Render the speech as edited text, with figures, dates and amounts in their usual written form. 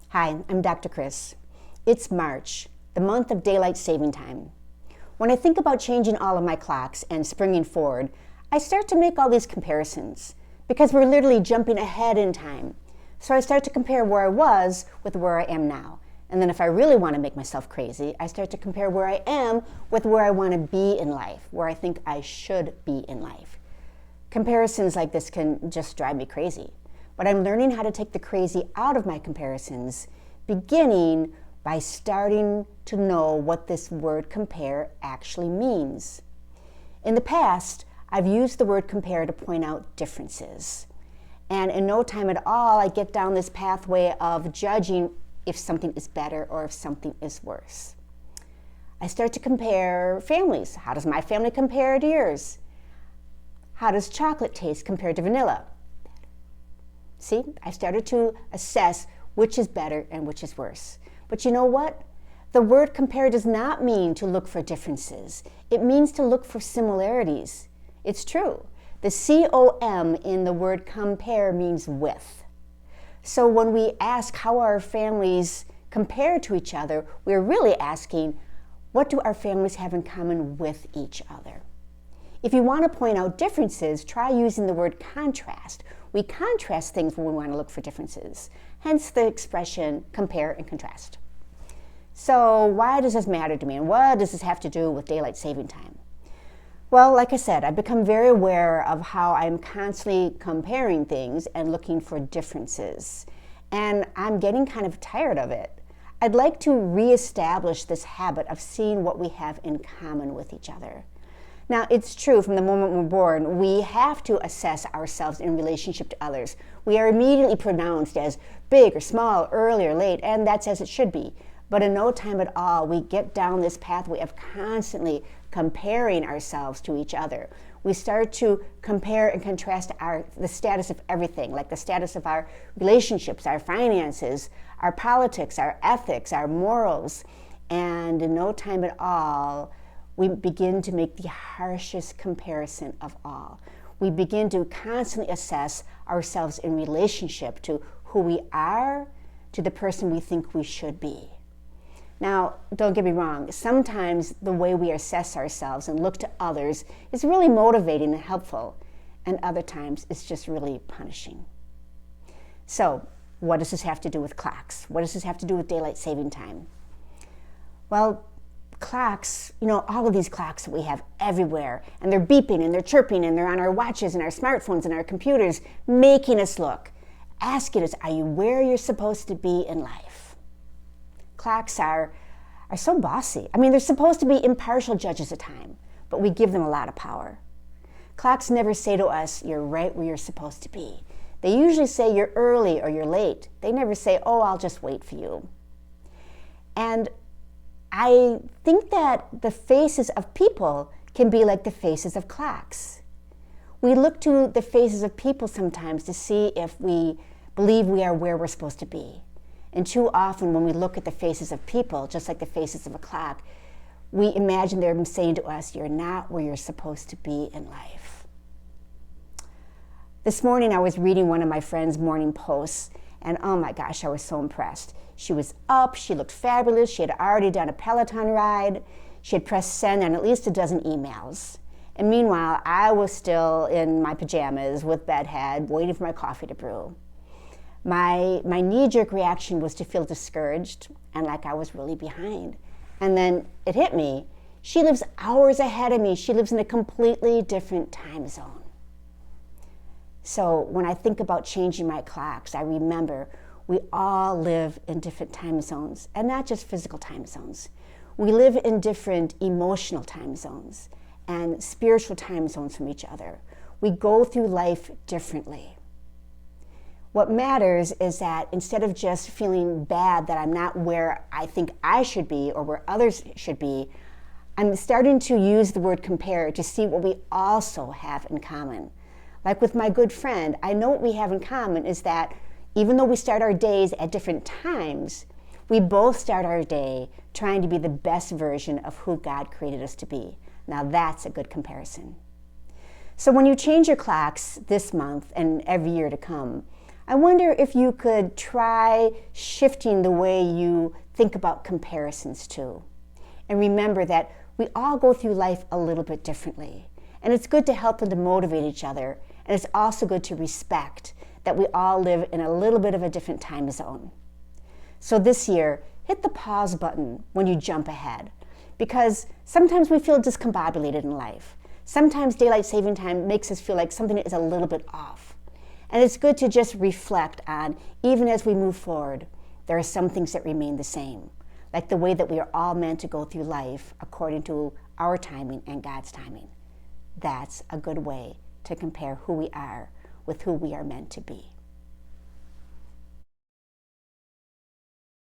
Hi, I'm Dr. Chris. It's March, the month of daylight saving time. When I think about changing all of my clocks and springing forward, I start to make all these comparisons because we're literally jumping ahead in time. So I start to compare where I was with where I am now. And then if I really want to make myself crazy, I start to compare where I am with where I want to be in life, where I think I should be in life. Comparisons like this can just drive me crazy. But I'm learning how to take the crazy out of my comparisons, beginning by starting to know what this word compare actually means. In the past, I've used the word compare to point out differences. And in no time at all, I get down this pathway of judging if something is better or if something is worse. I start to compare families. How does my family compare to yours? How does chocolate taste compared to vanilla? See, I started to assess which is better and which is worse. But you know what? The word compare does not mean to look for differences. It means to look for similarities. It's true. The C-O-M in the word compare means with. So when we ask how our families compare to each other, we're really asking, what do our families have in common with each other? If you want to point out differences, try using the word contrast. We contrast things when we want to look for differences, hence the expression compare and contrast. So why does this matter to me, and what does this have to do with daylight saving time? Well, like I said, I've become very aware of how I'm constantly comparing things and looking for differences, and I'm getting kind of tired of it. I'd like to reestablish this habit of seeing what we have in common with each other. Now, it's true, from the moment we're born, we have to assess ourselves in relationship to others. We are immediately pronounced as big or small, early or late, and that's as it should be. But in no time at all, we get down this pathway of constantly comparing ourselves to each other. We start to compare and contrast the status of everything, like the status of our relationships, our finances, our politics, our ethics, our morals. And in no time at all, we begin to make the harshest comparison of all. We begin to constantly assess ourselves in relationship to who we are, to the person we think we should be. Now, don't get me wrong, sometimes the way we assess ourselves and look to others is really motivating and helpful, and other times it's just really punishing. So, what does this have to do with clocks? What does this have to do with daylight saving time? Well, clocks, all of these clocks that we have everywhere, and they're beeping and they're chirping and they're on our watches and our smartphones and our computers, making us look, asking us, are you where you're supposed to be in life? Clocks are so bossy. They're supposed to be impartial judges of time, but we give them a lot of power. Clocks never say to us, you're right where you're supposed to be. They usually say you're early or you're late. They never say, oh, I'll just wait for you. And I think that the faces of people can be like the faces of clocks. We look to the faces of people sometimes to see if we believe we are where we're supposed to be. And too often when we look at the faces of people, just like the faces of a clock, we imagine they're saying to us, you're not where you're supposed to be in life. This morning I was reading one of my friend's morning posts, and oh my gosh, I was so impressed. She was up, she looked fabulous, she had already done a Peloton ride, she had pressed send on at least a dozen emails. And meanwhile, I was still in my pajamas with bedhead, waiting for my coffee to brew. My knee-jerk reaction was to feel discouraged and like I was really behind. And then it hit me. She lives hours ahead of me. She lives in a completely different time zone. So when I think about changing my clocks, I remember we all live in different time zones, and not just physical time zones. We live in different emotional time zones and spiritual time zones from each other. We go through life differently. What matters is that instead of just feeling bad that I'm not where I think I should be or where others should be, I'm starting to use the word compare to see what we also have in common. Like with my good friend, I know what we have in common is that even though we start our days at different times, we both start our day trying to be the best version of who God created us to be. Now that's a good comparison. So when you change your clocks this month and every year to come, I wonder if you could try shifting the way you think about comparisons too. And remember that we all go through life a little bit differently. And it's good to help and to motivate each other. And it's also good to respect that we all live in a little bit of a different time zone. So this year, hit the pause button when you jump ahead. Because sometimes we feel discombobulated in life. Sometimes daylight saving time makes us feel like something is a little bit off. And it's good to just reflect on, even as we move forward, there are some things that remain the same, like the way that we are all meant to go through life according to our timing and God's timing. That's a good way to compare who we are with who we are meant to be.